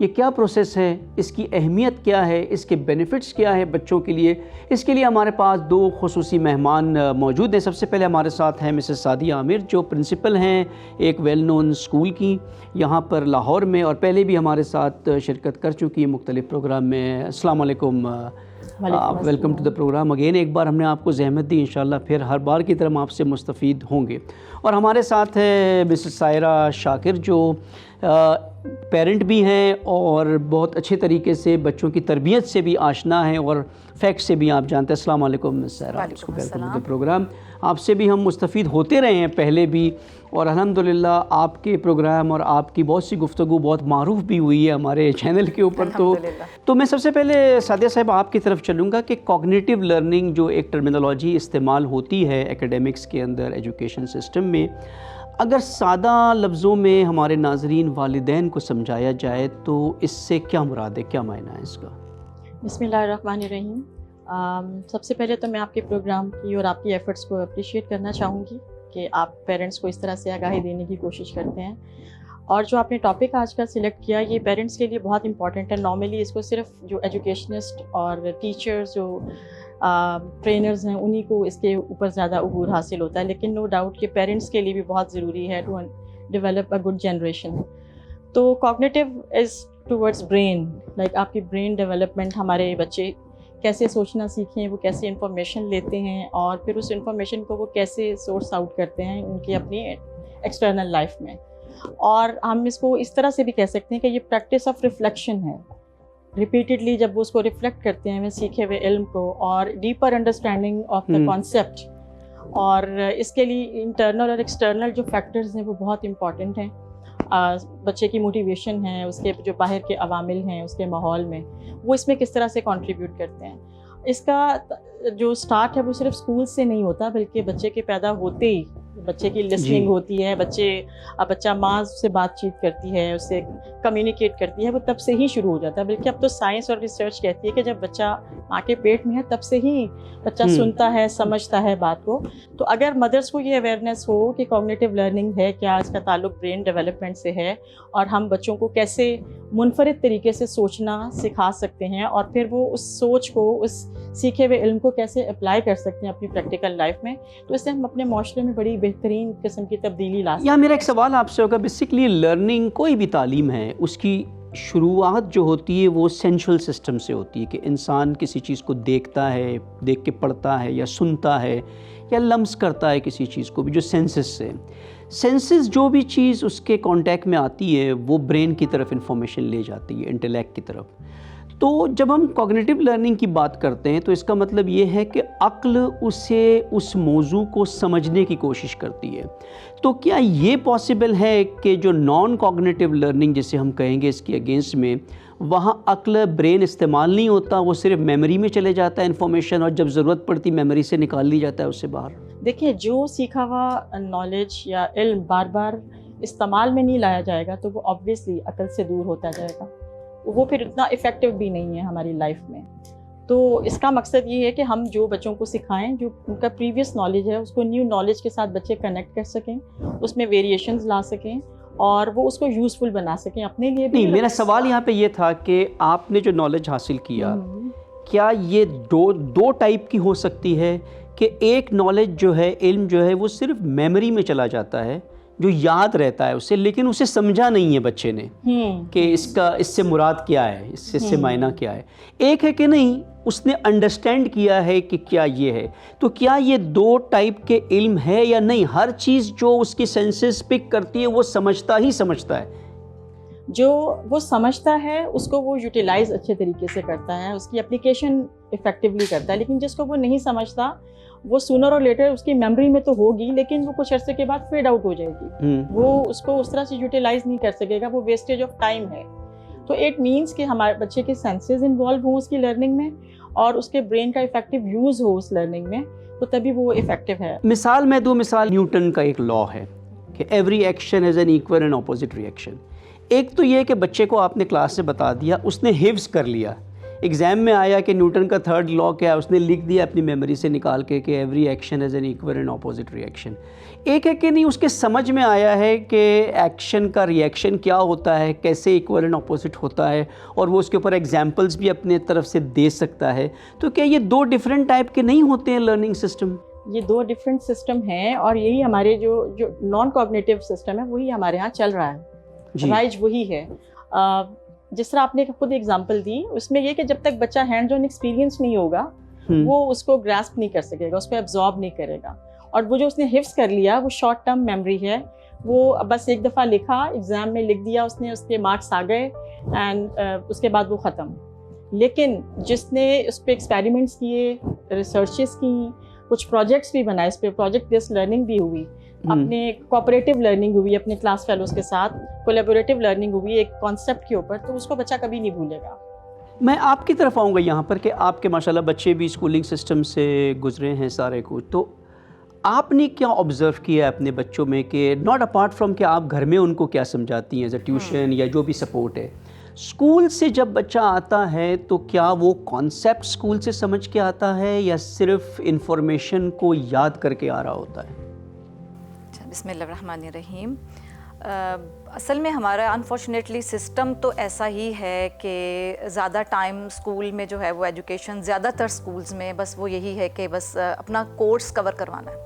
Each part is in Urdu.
یہ کیا پروسیس ہے، اس کی اہمیت کیا ہے، اس کے بینیفٹس کیا ہے بچوں کے لیے، اس کے لیے ہمارے پاس دو خصوصی مہمان موجود ہیں۔ سب سے پہلے ہمارے ساتھ ہیں مسز سعدیہ عامر، جو پرنسپل ہیں ایک ویل نون اسکول کی یہاں پر لاہور میں، اور پہلے بھی ہمارے ساتھ شرکت کر چکی ہیں مختلف پروگرام میں۔ السلام علیکم، welcome to the program again. ایک بار ہم نے آپ کو زحمت دی، انشاءاللہ پھر ہر بار کی طرح ہم آپ سے مستفید ہوں گے۔ اور ہمارے ساتھ ہے مسز سائرہ شاکر، جو پیرنٹ بھی ہیں اور بہت اچھے طریقے سے بچوں کی تربیت سے بھی آشنا ہیں اور فیکٹ سے بھی آپ جانتے ہیں۔ السلام علیکم Mrs Saira, welcome to the program. آپ سے بھی ہم مستفید ہوتے رہے ہیں پہلے بھی، اور الحمدللہ آپ کے پروگرام اور آپ کی بہت سی گفتگو بہت معروف بھی ہوئی ہے ہمارے چینل کے اوپر۔ تو میں سب سے پہلے سعدیہ صاحب آپ کی طرف چلوں گا کہ کوگنیٹیو لرننگ جو ایک ٹرمینالوجی استعمال ہوتی ہے ایکیڈیمکس کے اندر، ایجوکیشن سسٹم میں، اگر سادہ لفظوں میں ہمارے ناظرین والدین کو سمجھایا جائے تو اس سے کیا مراد ہے، کیا معنی ہے اس کا؟ بسم اللہ الرحمن الرحیم۔ سب سے پہلے تو میں آپ کے پروگرام کی اور آپ کی ایفرٹس کو اپریشیٹ کرنا چاہوں گی کہ آپ پیرنٹس کو اس طرح سے آگاہی دینے کی کوشش کرتے ہیں، اور جو آپ نے ٹاپک آج کا سلیکٹ کیا یہ پیرنٹس کے لیے بہت امپورٹنٹ ہے۔ نارملی اس کو صرف جو ایجوکیشنسٹ اور ٹیچرز جو ٹرینرز ہیں انہی کو اس کے اوپر زیادہ عبور حاصل ہوتا ہے، لیکن نو ڈاؤٹ کہ پیرنٹس کے لیے بھی بہت ضروری ہے to develop a good generation. تو cognitive is towards brain, like آپ کی برین ڈیولپمنٹ، ہمارے بچے کیسے سوچنا سیکھیں، وہ کیسے انفارمیشن لیتے ہیں اور پھر اس انفارمیشن کو وہ کیسے سورس آؤٹ کرتے ہیں ان کی اپنی ایکسٹرنل لائف میں۔ اور ہم اس کو اس طرح سے بھی کہہ سکتے ہیں کہ یہ پریکٹس آف ریفلیکشن ہے۔ ریپیٹڈلی جب وہ اس کو ریفلیکٹ کرتے ہیں سیکھے ہوئے علم کو اور deeper understanding of the concept, اور اس کے لیے انٹرنل اور ایکسٹرنل جو فیکٹرز ہیں وہ بہت امپورٹنٹ ہیں۔ بچے کی موٹیویشن ہے، اس کے جو باہر کے عوامل ہیں اس کے ماحول میں، وہ اس میں کس طرح سے کنٹریبیوٹ کرتے ہیں۔ اس کا جو سٹارٹ ہے وہ صرف اسکول سے نہیں ہوتا، بلکہ بچے کے پیدا ہوتے ہی بچے کی لسننگ ہوتی ہے، بچہ ماں سے بات چیت کرتی ہے، اس سے کمیونیکیٹ کرتی ہے، وہ تب سے ہی شروع ہو جاتا ہے۔ بلکہ اب تو سائنس اور ریسرچ کہتی ہے کہ جب بچہ ماں کے پیٹ میں ہے تب سے ہی بچہ سنتا ہے، سمجھتا ہے بات کو۔ تو اگر مدرس کو یہ اویئرنیس ہو کہ کوگنیٹیو لرننگ ہے کیا، اس کا تعلق برین ڈیولپمنٹ سے ہے، اور ہم بچوں کو کیسے منفرد طریقے سے سوچنا سکھا سکتے ہیں، اور پھر وہ اس سوچ کو، اس سیکھے ہوئے علم کو کیسے اپلائی کر سکتے ہیں اپنی پریکٹیکل لائف میں، تو اس سے ہم اپنے معاشرے میں بڑی بہترین قسم کی تبدیلی لا سکتے ہیں۔ یہاں میرا ایک سوال آپ سے ہوگا، بیسکلی لرننگ کوئی بھی تعلیم ہے اس کی شروعات جو ہوتی ہے وہ سینشل سسٹم سے ہوتی ہے، کہ انسان کسی چیز کو دیکھتا ہے، دیکھ کے پڑھتا ہے یا سنتا ہے یا لمس کرتا ہے کسی چیز کو بھی، جو سینسز سے سینسز جو بھی چیز اس کے کانٹیکٹ میں آتی ہے وہ برین کی طرف انفارمیشن لے جاتی ہے، انٹلیکٹ کی طرف۔ تو جب ہم کوگنیٹیو لرننگ کی بات کرتے ہیں تو اس کا مطلب یہ ہے کہ عقل اس موضوع کو سمجھنے کی کوشش کرتی ہے۔ تو کیا یہ پاسبل ہے کہ جو نان کوگنیٹیو لرننگ جسے ہم کہیں گے اس کی اگینسٹ میں، وہاں عقل برین استعمال نہیں ہوتا، وہ صرف میموری میں چلے جاتا ہے انفارمیشن، اور جب ضرورت پڑتی میموری سے نکال لی جاتا ہے اس سے باہر؟ دیکھیں، جو سیکھا ہوا نالج یا علم بار بار استعمال میں نہیں لایا جائے گا تو وہ آبویسلی عقل سے دور ہوتا جائے گا، وہ پھر اتنا افیکٹو بھی نہیں ہے ہماری لائف میں۔ تو اس کا مقصد یہ ہے کہ ہم جو بچوں کو سکھائیں، جو ان کا پریویس نالج ہے اس کو نیو نالج کے ساتھ بچے کنیکٹ کر سکیں، اس میں ویریشنز لا سکیں اور وہ اس کو یوزفل بنا سکیں اپنے لیے بھی۔ نہیں، میرا سوال یہاں پہ یہ تھا کہ آپ نے جو نالج حاصل کیا، کیا یہ دو ٹائپ کی ہو سکتی ہے کہ ایک نالج جو ہے، علم جو ہے، وہ صرف میموری میں چلا جاتا ہے، جو یاد رہتا ہے اسے، لیکن اسے سمجھا نہیں ہے بچے نے کہ اس سے مراد کیا ہے، اس سے معنی کیا ہے۔ ایک ہے کہ نہیں، اس نے انڈرسٹینڈ کیا ہے کہ کیا یہ ہے۔ تو کیا یہ دو ٹائپ کے علم ہے یا نہیں؟ ہر چیز جو اس کی سینسز پک کرتی ہے وہ سمجھتا ہی سمجھتا ہے؟ جو وہ سمجھتا ہے اس کو وہ یوٹیلائز اچھے طریقے سے کرتا ہے، اس کی اپلیکیشن افیکٹولی کرتا ہے، لیکن جس کو وہ نہیں سمجھتا وہ سونر اور لیٹر اس کی میموری میں تو ہوگی لیکن وہ کچھ عرصے کے بعد فیڈ آؤٹ ہو جائے گی، وہ اس کو اس طرح سے یوٹیلائز نہیں کر سکے گا، وہ ویسٹیج آف ٹائم ہے۔ تو اٹ مینس کہ ہمارے بچے کے سینسز انوالو ہوں اس کی لرننگ میں اور اس کے برین کا افیکٹو یوز ہو اس لرننگ میں، تو تبھی وہ افیکٹو ہے۔ مثال میں دوں، مثال نیوٹن کا ایک لا ہے کہ every action has an equal and opposite reaction. ایک تو یہ کہ بچے کو آپ نے کلاس سے بتا دیا، اس نے حفظ کر لیا ایگزام میں آیا کہ نیوٹن کا تھرڈ لا کیا ہے، اس نے لکھ دیا اپنی میموری سے نکال کے کہ every action has an equal and opposite reaction. ایک ہے کہ نہیں اس کے سمجھ میں آیا ہے کہ ایکشن کا ری ایکشن کیا ہوتا ہے، کیسے ایکول اینڈ اپوزٹ ہوتا ہے، اور وہ اس کے اوپر ایگزامپلس بھی اپنے طرف سے دے سکتا ہے. تو کیا یہ دو ڈفرینٹ ٹائپ کے نہیں ہوتے ہیں لرننگ سسٹم؟ یہ دو ڈفرینٹ سسٹم ہیں، اور یہی ہمارے جو نان کوگنیٹیو سسٹم ہے وہی ہمارے ہاں چل رہا ہے. رائج وہی ہے. جس طرح آپ نے خود ایگزامپل دی، اس میں یہ کہ جب تک بچہ ہینڈ آن ایکسپیرینس نہیں ہوگا وہ اس کو گراسپ نہیں کر سکے گا، اس کو ایبزارب نہیں کرے گا. اور وہ جو اس نے حفظ کر لیا وہ شارٹ ٹرم میموری ہے، وہ بس ایک دفعہ لکھا، ایگزام میں لکھ دیا اس نے، اس کے مارکس آ گئے اینڈ اس کے بعد وہ ختم. لیکن جس نے اس پہ ایکسپیریمنٹس کیے، ریسرچز کی، کچھ پروجیکٹس بھی بنائے، اس پہ پروجیکٹ بیسڈ لرننگ بھی ہوئی، اپنے کوآپریٹیو لرننگ ہوئی اپنے کلاس فیلوز کے ساتھ، کولیبوریٹیو لرننگ ہوئی ایک کانسیپٹ کے اوپر، تو اس کو بچہ کبھی نہیں بھولے گا. میں آپ کی طرف آؤں گا یہاں پر کہ آپ کے ماشاءاللہ بچے بھی اسکولنگ سسٹم سے گزرے ہیں سارے کچھ، تو آپ نے کیا آبزرو کیا ہے اپنے بچوں میں کہ ناٹ اپارٹ فرام کہ آپ گھر میں ان کو کیا سمجھاتی ہیں ایز اے ٹیوشن یا جو بھی سپورٹ ہے، اسکول سے جب بچہ آتا ہے تو کیا وہ کانسیپٹ اسکول سے سمجھ کے آتا ہے یا صرف انفارمیشن کو یاد کر کے آ رہا ہوتا ہے؟ بسم اللہ الرحمن الرحیم. اصل میں ہمارا انفارچونیٹلی سسٹم تو ایسا ہی ہے کہ زیادہ ٹائم اسکول میں جو ہے وہ ایجوکیشن، زیادہ تر اسکولز میں بس وہ یہی ہے کہ بس اپنا کورس کور کروانا ہے.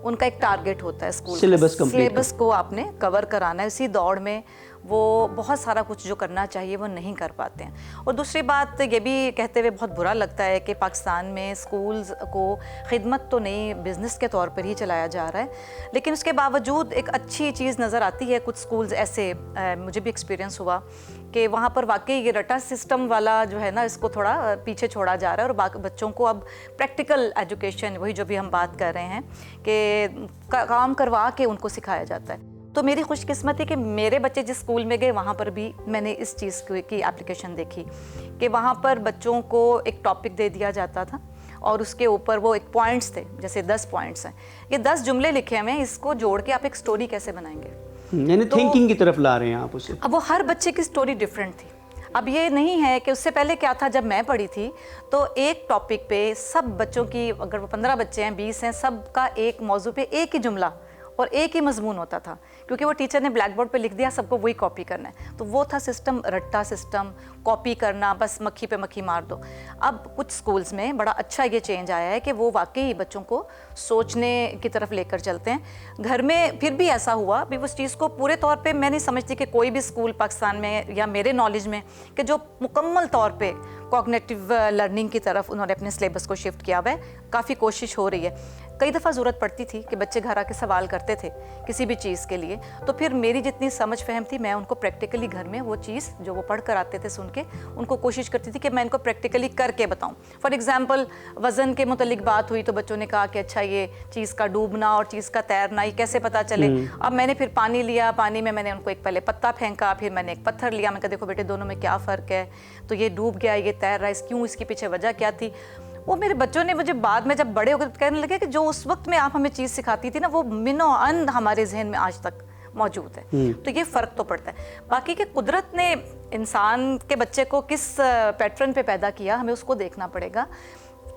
ان کا ایک ٹارگیٹ ہوتا ہے اسکول سلیبس کو آپ نے کور کرانا ہے. اسی دوڑ میں وہ بہت سارا کچھ جو کرنا چاہیے وہ نہیں کر پاتے ہیں. اور دوسری بات یہ بھی کہتے ہوئے بہت برا لگتا ہے کہ پاکستان میں اسکولز کو خدمت تو نہیں، بزنس کے طور پر ہی چلایا جا رہا ہے. لیکن اس کے باوجود ایک اچھی چیز نظر آتی ہے. کچھ اسکولز ایسے مجھے بھی ایکسپیرینس ہوا کہ وہاں پر واقعی یہ رٹا سسٹم والا جو ہے نا اس کو تھوڑا پیچھے چھوڑا جا رہا ہے، اور بچوں کو اب پریکٹیکل ایجوکیشن، وہی جو بھی ہم بات کر رہے ہیں کہ کام کروا کے ان کو سکھایا جاتا ہے. تو میری خوش قسمتی کہ میرے بچے جس اسکول میں گئے وہاں پر بھی میں نے اس چیز کی اپلیکیشن دیکھی کہ وہاں پر بچوں کو ایک ٹاپک دے دیا جاتا تھا اور اس کے اوپر وہ ایک پوائنٹس تھے، جیسے 10 پوائنٹس ہیں، یہ 10 جملے لکھے ہوئے ہیں، اس کو جوڑ کے آپ ایک سٹوری کیسے بنائیں گے. یعنی تھنکنگ کی طرف لا رہے ہیں آپ اسے. اب وہ ہر بچے کی سٹوری ڈیفرنٹ تھی. اب یہ نہیں ہے کہ اس سے پہلے کیا تھا، جب میں پڑھی تھی تو ایک ٹاپک پہ سب بچوں کی، اگر وہ 15 بچے ہیں 20 ہیں، سب کا ایک موضوع پہ ایک ہی جملہ اور ایک ہی مضمون ہوتا تھا، کیونکہ وہ ٹیچر نے بلیک بورڈ پہ لکھ دیا، سب کو وہی کاپی کرنا ہے. تو وہ تھا سسٹم، رٹا سسٹم، کاپی کرنا، بس مکھی پہ مکھی مار دو. اب کچھ سکولز میں بڑا اچھا یہ چینج آیا ہے کہ وہ واقعی بچوں کو سوچنے کی طرف لے کر چلتے ہیں. گھر میں پھر بھی ایسا ہوا بھی اس چیز کو پورے طور پہ میں نہیں سمجھتی کہ کوئی بھی اسکول پاکستان میں یا میرے نالج میں کہ جو مکمل طور پہ کوگنیٹیو لرننگ کی طرف انہوں نے اپنے سلیبس کو شفٹ کیا ہوا ہے. کافی کوشش ہو رہی ہے. کئی دفعہ ضرورت پڑتی تھی کہ بچے گھر آ کے سوال کرتے تھے کسی بھی چیز کے لیے، تو پھر میری جتنی سمجھ فہم تھی میں ان کو پریکٹیکلی گھر میں وہ چیز جو وہ پڑھ کر آتے تھے سن کے، ان کو کوشش کرتی تھی کہ میں ان کو پریکٹیکلی کر کے بتاؤں. فار ایگزامپل وزن کے متعلق بات ہوئی تو بچوں نے کہا کہ اچھا یہ چیز کا ڈوبنا اور چیز کا تیرنا یہ کیسے پتہ چلے. اب میں نے پھر پانی لیا، پانی میں نے ان کو ایک پہلے پتا پھینکا، پھر میں نے ایک پتھر لیا، میں کہا دیکھو بیٹے دونوں میں کیا فرق ہے، تو یہ ڈوب گیا، یہ تیر رہا ہے، کیوں، اس کے پیچھے وجہ کیا تھی. وہ میرے بچوں نے مجھے بعد میں جب بڑے ہو گئے کہنے لگے کہ جو اس وقت میں آپ ہمیں چیز سکھاتی تھی نا وہ منو ان ہمارے ذہن میں آج تک موجود ہے. تو یہ فرق تو پڑتا ہے. باقی کہ قدرت نے انسان کے بچے کو کس پیٹرن پہ پیدا کیا ہمیں اس کو دیکھنا پڑے گا.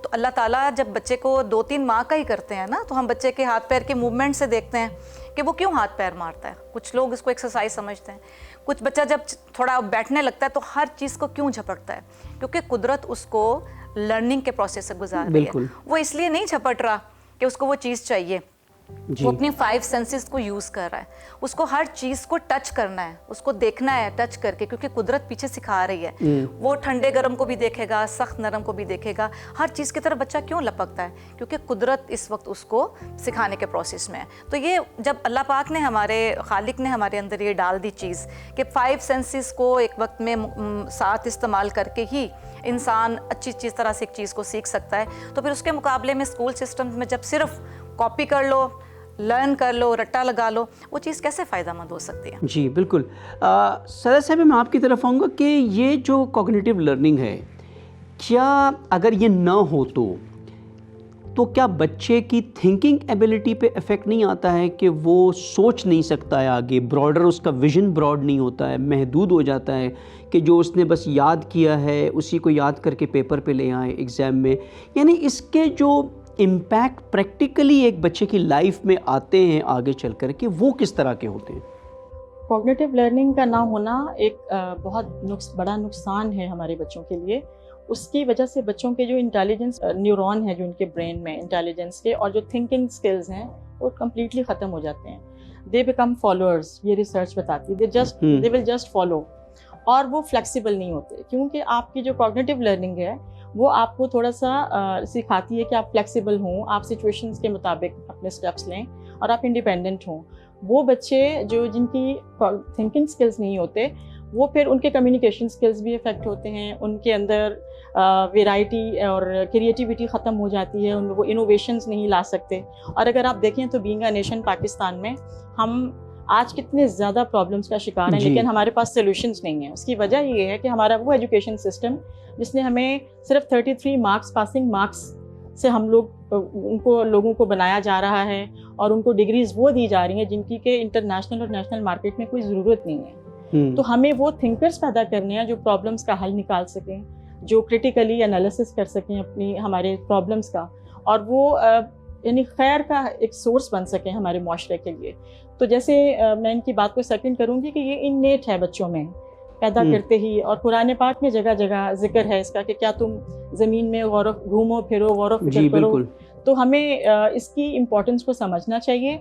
تو اللہ تعالیٰ جب بچے کو 2-3 ماہ کا ہی کرتے ہیں نا، تو ہم بچے کے ہاتھ پیر کے موومنٹ سے دیکھتے ہیں کہ وہ کیوں ہاتھ پیر مارتا ہے. کچھ لوگ اس کو ایکسرسائز سمجھتے ہیں. کچھ بچہ جب تھوڑا بیٹھنے لگتا ہے تو ہر چیز کو کیوں جھپٹتا ہے، کیونکہ قدرت اس کو لرننگ کے پروسیس سے گزار رہی ہے. وہ اس لیے نہیں جھپٹ رہا کہ اس کو وہ چیز چاہیے، وہ اپنی 5 سینسز کو یوز کر رہا ہے. اس کو ہر چیز کو ٹچ کرنا ہے، اس کو دیکھنا ہے ٹچ کر کے، کیونکہ قدرت پیچھے سکھا رہی ہے. وہ ٹھنڈے گرم کو بھی دیکھے گا، سخت نرم کو بھی دیکھے گا. ہر چیز کی طرف بچہ کیوں لپکتا ہے؟ کیونکہ قدرت اس وقت اس کو سکھانے کے پروسیس میں ہے. تو یہ جب اللہ پاک نے، ہمارے خالق نے ہمارے اندر یہ ڈال دی چیز کہ 5 سینسز کو ایک وقت میں ساتھ استعمال کر کے ہی انسان اچھی چیز طرح سے ایک چیز کو سیکھ سکتا ہے، تو پھر اس کے مقابلے میں اسکول سسٹم میں جب صرف کاپی کر لو، لرن کر لو، رٹا لگا لو، وہ چیز کیسے فائدہ مند ہو سکتی ہے؟ جی بالکل. سرا صاحب میں آپ کی طرف آؤں گا کہ یہ جو کوگنیٹیو لرننگ ہے، کیا اگر یہ نہ ہو تو تو کیا بچے کی تھنکنگ ایبلٹی پہ افیکٹ نہیں آتا ہے کہ وہ سوچ نہیں سکتا ہے آگے، براڈر اس کا ویژن براڈ نہیں ہوتا ہے، محدود ہو جاتا ہے کہ جو اس نے بس یاد کیا ہے اسی کو یاد کر کے پیپر پہ لے آئیں ایگزام میں؟ یعنی اس کے جو امپیکٹ پریکٹیکلی ایک بچے کی لائف میں آتے ہیں آگے چل کر کے، وہ کس طرح کے ہوتے ہیں؟ کوگنیٹیو لرننگ کا نہ ہونا ایک بہت بڑا نقصان ہے ہمارے بچوں کے لیے. اس کی وجہ سے بچوں کے جو انٹیلیجنس نیورون ہیں جو ان کے برین میں انٹیلیجنس کے اور جو تھنکنگ سکلز ہیں وہ کمپلیٹلی ختم ہو جاتے ہیں. دے بیکم فالوورز، یہ ریسرچ بتاتی ہے. دے ول جسٹ فالو. اور وہ فلیکسیبل نہیں ہوتے کیونکہ آپ کی جو کوگنیٹیو لرننگ ہے وہ آپ کو تھوڑا سا سکھاتی ہے کہ آپ فلیکسیبل ہوں، آپ سچویشنز کے مطابق اپنے اسٹیپس لیں اور آپ انڈیپینڈنٹ ہوں. وہ بچے جن کی تھنکنگ سکلز نہیں ہوتے وہ پھر ان کے کمیونیکیشن سکلز بھی افیکٹ ہوتے ہیں، ان کے اندر ویرائٹی اور کریٹیوٹی ختم ہو جاتی ہے، وہ انوویشنز نہیں لا سکتے. اور اگر آپ دیکھیں تو بینگ اے نیشن پاکستان میں ہم آج کتنے زیادہ پرابلمس کا شکار ہیں لیکن ہمارے پاس سولوشنز نہیں ہیں. اس کی وجہ یہ ہے کہ ہمارا وہ ایجوکیشن سسٹم جس نے ہمیں صرف 33 مارکس پاسنگ مارکس سے ہم لوگوں کو بنایا جا رہا ہے اور ان کو ڈگریز وہ دی جا رہی ہیں جن کی کہ انٹرنیشنل اور نیشنل مارکیٹ میں کوئی ضرورت نہیں ہے. تو ہمیں وہ تھنکرز پیدا کرنے ہیں جو پرابلمس کا حل نکال سکیں، جو کرٹیکلی انالیسس کر سکیں اپنی ہمارے پرابلمس کا، اور وہ یعنی خیر کا ایک سورس بن سکیں ہمارے معاشرے کے لیے. تو جیسے میں ان کی بات کو سیکنڈ کروں گی کہ یہ انیٹ ہے بچوں میں پیدا کرتے ہی، اور قرآن پاک میں جگہ جگہ ذکر ہے اس کا کہ کیا تم زمین میں گھومو پھرو غور و فکر کرو. تو ہمیں اس کی امپورٹنس کو سمجھنا چاہیے.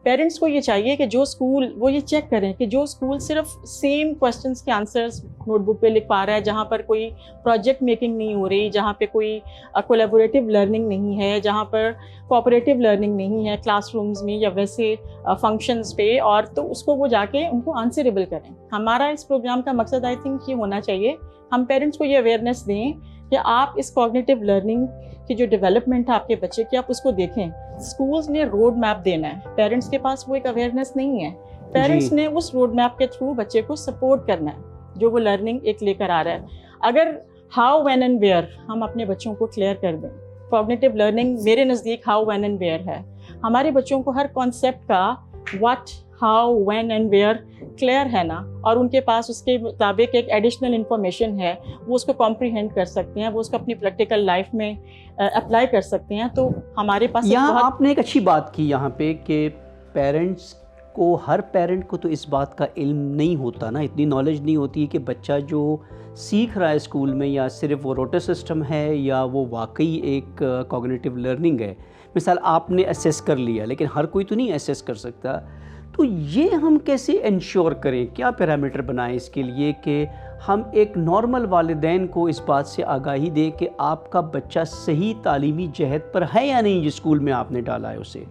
پیرنٹس کو یہ چاہیے کہ جو اسکول وہ یہ چیک کریں کہ جو اسکول صرف سیم کویشچنس کے آنسرس نوٹ بک پہ لکھ پا رہا ہے، جہاں پر کوئی پروجیکٹ میکنگ نہیں ہو رہی، جہاں پہ کوئی کولیبوریٹیو لرننگ نہیں ہے، جہاں پر کوآپریٹیو لرننگ نہیں ہے کلاس رومز میں یا ویسے فنکشنز پہ، اور تو اس کو وہ جا کے ان کو آنسریبل کریں. ہمارا اس پروگرام کا مقصد آئی تھنک یہ ہونا چاہیے، ہم پیرنٹس کو یہ اویئرنیس دیں کہ آپ اس کوگنیٹیو لرننگ کی جو ڈیولپمنٹ ہے آپ کے بچے کی، آپ اس کو دیکھیں. اسکولز نے روڈ میپ دینا ہے، پیرنٹس کے پاس وہ ایک اویئرنیس نہیں ہے. پیرنٹس نے اس روڈ میپ کے تھرو بچے کو سپورٹ کرنا ہے جو وہ لرننگ ایک لے کر آ رہا ہے. اگر ہاؤ وین اینڈ ویئر ہم اپنے بچوں کو کلیئر کر دیں، کوگنیٹیو لرننگ میرے نزدیک ہاؤ وین اینڈ ویئر ہے. ہمارے بچوں کو ہر کانسیپٹ کا what, how, when and where clear ہے نا، اور ان کے پاس اس کے مطابق ایک ایڈیشنل انفارمیشن ہے، وہ اس کو کمپریہینڈ کر سکتے ہیں، وہ اس کو اپنی پریکٹیکل لائف میں اپلائی کر سکتے ہیں. تو ہمارے پاس یہاں آپ نے ایک اچھی بات کی یہاں پہ کہ پیرنٹس کو، ہر پیرنٹ کو تو اس بات کا علم نہیں ہوتا نا، اتنی نالج نہیں ہوتی کہ بچہ جو سیکھ رہا ہے اسکول میں یا صرف وہ روٹر سسٹم ہے یا وہ واقعی ایک کوگنیٹیو لرننگ ہے. مثال آپ نے اسیس کر لیا لیکن ہر کوئی تو نہیں اسیس کر سکتا. تو یہ ہم کیسے انشور کریں، کیا پیرامیٹر بنائیں اس کے لیے کہ ہم ایک نارمل والدین کو اس بات سے آگاہی دیں کہ آپ کا بچہ صحیح تعلیمی جہت پر ہے یا نہیں، جس اسکول میں آپ نے ڈالا ہے اسے؟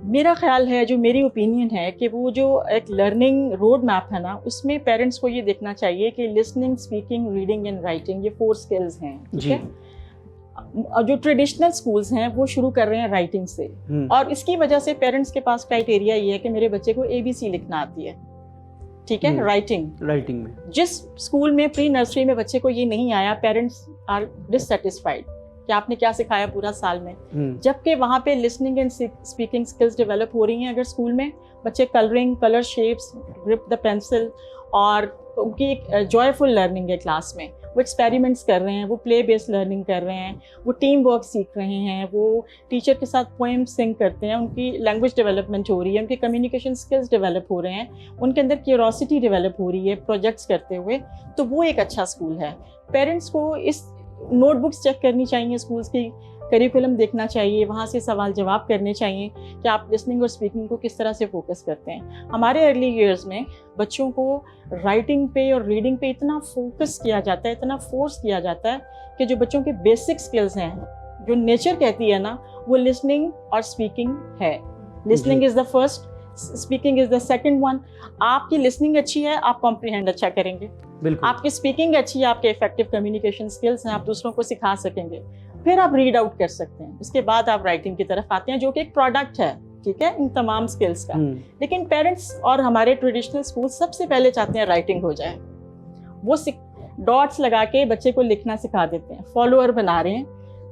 میرا خیال ہے، جو میری اوپینین ہے، کہ وہ جو ایک لرننگ روڈ میپ ہے نا، اس میں پیرنٹس کو یہ دیکھنا چاہیے کہ listening, speaking, reading and writing, یہ 4 اسکلز ہیں. ٹھیک ہے. جو ٹریڈیشنل سکولز ہیں وہ شروع کر رہے ہیں رائٹنگ سے، اور اس کی وجہ سے پیرنٹس کے پاس کرائٹیریا یہ ہے کہ میرے بچے کو ABC لکھنا آتی ہے. ٹھیک ہے. رائٹنگ میں جس اسکول میں پری نرسری میں بچے کو یہ نہیں آیا، پیرنٹس آر ڈسسیٹسفائیڈ کہ آپ نے کیا سکھایا پورا سال میں، جبکہ وہاں پہ listening and speaking skills develop ہو رہی ہیں. اگر اسکول میں بچے colouring, colour shapes, grip the pencil, اور ان کی ایک جوائے فل لرننگ ہے کلاس میں، وہ ایکسپیریمنٹس کر رہے ہیں، وہ پلے بیس لرننگ کر رہے ہیں، وہ ٹیم ورک سیکھ رہے ہیں، وہ ٹیچر کے ساتھ پوئم سنگ کرتے ہیں، ان کی لینگویج ڈیولپمنٹ ہو رہی ہے، ان کے کمیونیکیشن سکلز ڈیولپ ہو رہے ہیں، ان کے اندر کیوروسٹی ڈیولپ ہو رہی ہے پروجیکٹس کرتے ہوئے، تو وہ ایک اچھا اسکول ہے. پیرنٹس کو اس نوٹ بکس چیک کرنی چاہیے، اسکولس کی کریکولم دیکھنا چاہیے، وہاں سے سوال جواب کرنے چاہیے کہ آپ لسننگ اور اسپیکنگ کو کس طرح سے فوکس کرتے ہیں. ہمارے ارلی ایئرز میں بچوں کو رائٹنگ پہ اور ریڈنگ پہ اتنا فوکس کیا جاتا ہے، اتنا فورس کیا جاتا ہے کہ جو بچوں کے بیسک اسکلز ہیں، جو نیچر کہتی ہے نا، وہ لسننگ اور اسپیکنگ ہے. Listening is the first, speaking is the second one. آپ کی لسننگ اچھی ہے، آپ کمپریہینڈ اچھا کریں گے. آپ کی اسپیکنگ اچھی ہے، آپ کے افیکٹو کمیونیکیشن اسکلس ہیں، آپ دوسروں کو سکھا سکیں گے. پھر آپ ریڈ آؤٹ کر سکتے ہیں، اس کے بعد آپ رائٹنگ کی طرف آتے ہیں جو کہ ایک پروڈکٹ ہے. ٹھیک ہے، ان تمام اسکلس کا. لیکن پیرنٹس اور ہمارے ٹریڈیشنل اسکول سب سے پہلے چاہتے ہیں رائٹنگ ہو جائے. وہ ڈاٹس لگا کے بچے کو لکھنا سکھا دیتے ہیں، فالوور بنا رہے ہیں.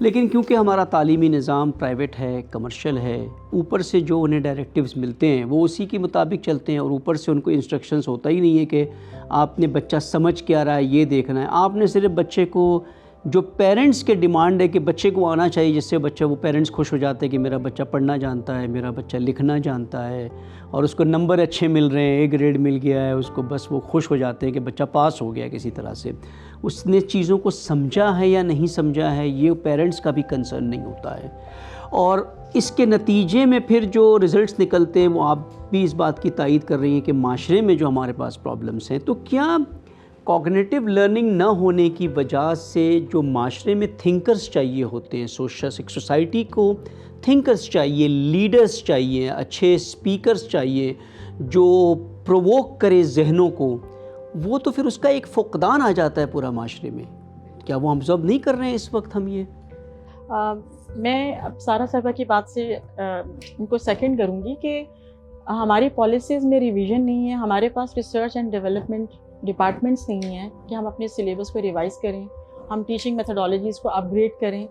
لیکن کیونکہ ہمارا تعلیمی نظام پرائیویٹ ہے، کمرشل ہے، اوپر سے جو انہیں ڈائریکٹیوز ملتے ہیں وہ اسی کے مطابق چلتے ہیں، اور اوپر سے ان کو انسٹرکشنز ہوتا ہی نہیں ہے کہ آپ نے بچہ سمجھ کیا رہا ہے یہ دیکھنا ہے. آپ نے صرف بچے کو جو پیرنٹس کے ڈیمانڈ ہے کہ بچے کو آنا چاہیے، جس سے بچہ وہ پیرنٹس خوش ہو جاتے ہیں کہ میرا بچہ پڑھنا جانتا ہے، میرا بچہ لکھنا جانتا ہے، اور اس کو نمبر اچھے مل رہے ہیں، اے گریڈ مل گیا ہے اس کو، بس وہ خوش ہو جاتے ہیں کہ بچہ پاس ہو گیا کسی طرح سے. اس نے چیزوں کو سمجھا ہے یا نہیں سمجھا ہے یہ پیرنٹس کا بھی کنسرن نہیں ہوتا ہے. اور اس کے نتیجے میں پھر جو رزلٹس نکلتے ہیں وہ آپ بھی اس بات کی تائید کر رہی ہیں کہ معاشرے میں جو ہمارے پاس پرابلمس ہیں، تو کیا کوگنیٹیو لرننگ نہ ہونے کی وجہ سے جو معاشرے میں تھنکرز چاہیے ہوتے ہیں، سوسائٹی کو تھنکرز چاہیے، لیڈرز چاہیے، اچھے اسپیکرز چاہیے جو پرووک کرے ذہنوں کو، وہ تو پھر اس کا ایک فقدان آ جاتا ہے پورا معاشرے میں. کیا وہ آبزرو نہیں کر رہے ہیں اس وقت ہم یہ؟ میں اب سارا صاحبہ کی بات سے ان کو سیکنڈ کروں گی کہ ہماری پالیسیز میں ریویژن نہیں ہے، ہمارے پاس ریسرچ اینڈ ڈیولپمنٹ ڈپارٹمنٹس نہیں ہیں کہ ہم اپنے سلیبس کو ریوائز کریں، ہم ٹیچنگ میتھڈالوجیز کو اپ گریڈ کریں،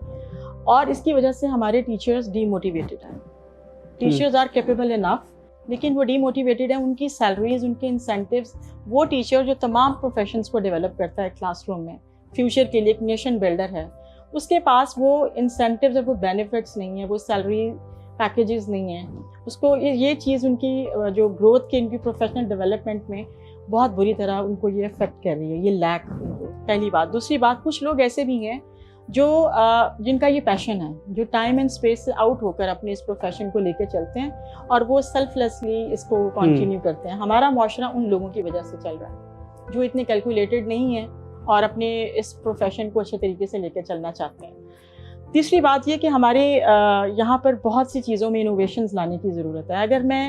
اور اس کی وجہ سے ہمارے ٹیچرز ڈی موٹیویٹڈ ہیں. ٹیچرز آر کیپیبل انف، لیکن وہ ڈی موٹیویٹڈ ہیں. ان کی سیلریز، ان کے انسینٹیوز، وہ ٹیچر جو تمام پروفیشنز کو ڈیولپ کرتا ہے کلاس روم میں فیوچر کے لیے، ایک نیشن بلڈر ہے، اس کے پاس وہ انسینٹیوز اور وہ بینیفٹس نہیں ہیں، وہ سیلری پیکیجز نہیں ہیں. اس کو یہ چیز ان کی جو گروتھ کی، ان کی پروفیشنل ڈیولپمنٹ میں بہت بری طرح ان کو یہ افیکٹ کر رہی ہے، یہ لیک. پہلی بات. دوسری بات، کچھ لوگ ایسے بھی ہیں جو جن کا یہ پیشن ہے، جو ٹائم اینڈ اسپیس سے آؤٹ ہو کر اپنے اس پروفیشن کو لے کے چلتے ہیں اور وہ سیلف لیسلی اس کو کنٹینیو کرتے ہیں. ہمارا معاشرہ ان لوگوں کی وجہ سے چل رہا ہے جو اتنے کیلکولیٹڈ نہیں ہیں اور اپنے اس پروفیشن کو اچھے طریقے سے لے کے چلنا چاہتے ہیں. تیسری بات یہ کہ ہمارے یہاں پر بہت سی چیزوں میں انوویشنز لانے کی ضرورت ہے. اگر میں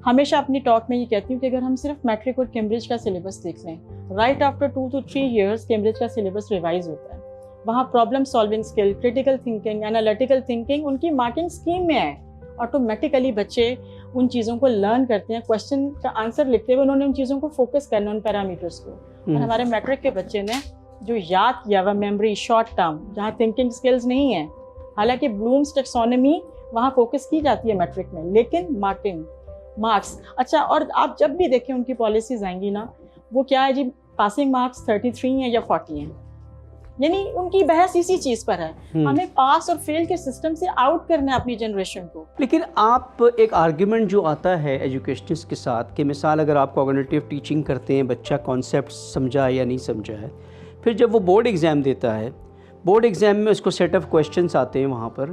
ہمیشہ اپنی ٹاک میں یہ کہتی ہوں کہ اگر ہم صرف میٹرک اور کیمبرج کا سلیبس دیکھ لیں، right after 2 to 3 years Cambridge کا سلیبس ریوائز ہوتا ہے. وہاں problem solving skill, critical thinking, analytical thinking in کی مارکنگ اسکیم میں ہے. آٹومیٹیکلی بچے ان چیزوں کو لرن کرتے ہیں. کوشچن کا آنسر لکھتے ہوئے انہوں نے ان چیزوں کو فوکس کرنا، ان پیرامیٹرس کو. اور ہمارے میٹرک کے بچے نے جو یاد کیا ہوا میموری شارٹ ٹرم، جہاں تھنکنگ اسکلز نہیں ہیں، حالانکہ بلومز ٹیکسونومی وہاں فوکس کی جاتی ہے میٹرک میں، لیکن مارکس. اچھا، اور آپ جب بھی دیکھیں ان کی پالیسیز آئیں گی نا، وہ کیا ہے جی، پاسنگ مارکس 33 ہیں یا 40 ہیں. یعنی ان کی بحث اسی چیز پر ہے. ہمیں پاس اور فیل کے سسٹم سے آؤٹ کرنا ہے اپنی جنریشن کو. لیکن آپ ایک آرگیومنٹ جو آتا ہے ایجوکیشنسٹ کے ساتھ کہ مثال اگر آپ کوگنیٹیو ٹیچنگ کرتے ہیں، بچہ کانسیپٹ سمجھا یا نہیں سمجھا ہے، پھر جب وہ بورڈ ایگزام دیتا ہے، بورڈ ایگزام میں اس کو سیٹ آف کویشچنس آتے ہیں وہاں پر،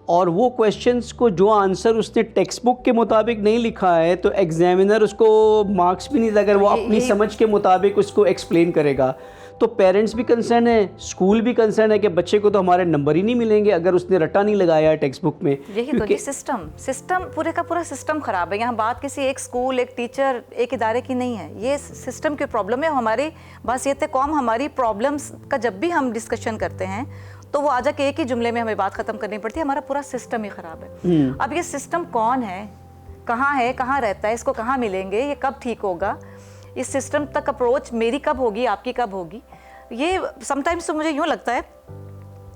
اور وہ کویشچنس کو جو آنسر اس نے ٹیکسٹ بک کے مطابق نہیں لکھا ہے تو ایگزامینر اس کو مارکس بھی نہیں دے. اگر وہ اپنی سمجھ کے مطابق اس کو ایکسپلین کرے گا تو پیرنٹس بھی کنسرن ہے، اسکول بھی کنسرن ہے کہ بچے کو تو ہمارے نمبر ہی نہیں ملیں گے اگر اس نے رٹا نہیں لگایا ٹیکسٹ بک میں. یہی تو سسٹم پورے کا پورا سسٹم خراب ہے. یہاں بات کسی ایک اسکول، ایک ٹیچر، ایک ادارے کی نہیں ہے، یہ سسٹم کی پرابلم ہے. ہماری بحثیت قوم، ہماری پرابلمس کا جب بھی ہم ڈسکشن کرتے ہیں تو وہ آ جا کے ایک ہی جملے میں ہمیں بات ختم کرنی پڑتی ہے، ہمارا پورا سسٹم ہی خراب ہے. اب یہ سسٹم کون ہے، کہاں رہتا ہے، اس کو کہاں ملیں گے، یہ کب ٹھیک ہوگا، اس سسٹم تک اپروچ میری کب ہوگی، آپ کی کب ہوگی. یہ سم ٹائمس تو مجھے یوں لگتا ہے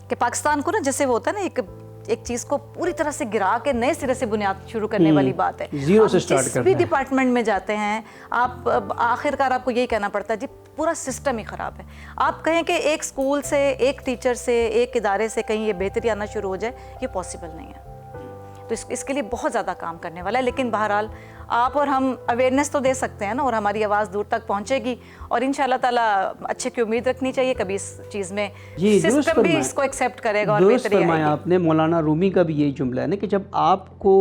کہ پاکستان کو نا جیسے وہ ہوتا ہے نا ایک چیز کو پوری طرح سے گرا کے نئے سرے سے بنیاد شروع کرنے والی بات ہے. زیرو سے سٹارٹ کرنا ہے. جس بھی ڈپارٹمنٹ میں جاتے ہیں آپ آخر کار آپ کو یہی کہنا پڑتا ہے جی پورا سسٹم ہی خراب ہے. آپ کہیں کہ ایک اسکول سے، ایک ٹیچر سے، ایک ادارے سے کہیں یہ بہتری آنا شروع ہو جائے، یہ پاسبل نہیں ہے. تو اس کے لیے بہت زیادہ کام کرنے والا ہے. لیکن بہرحال آپ اور ہم اویئرنیس تو دے سکتے ہیں نا، اور ہماری آواز دور تک پہنچے گی، اور انشاءاللہ تعالیٰ اچھے کی امید رکھنی چاہیے. کبھی اس چیز میں سسٹم بھی اس کو ایکسیپٹ کرے گا اور بہتری آئے گی. آپ نے مولانا رومی کا بھی یہی جملہ ہے نا کہ جب آپ کو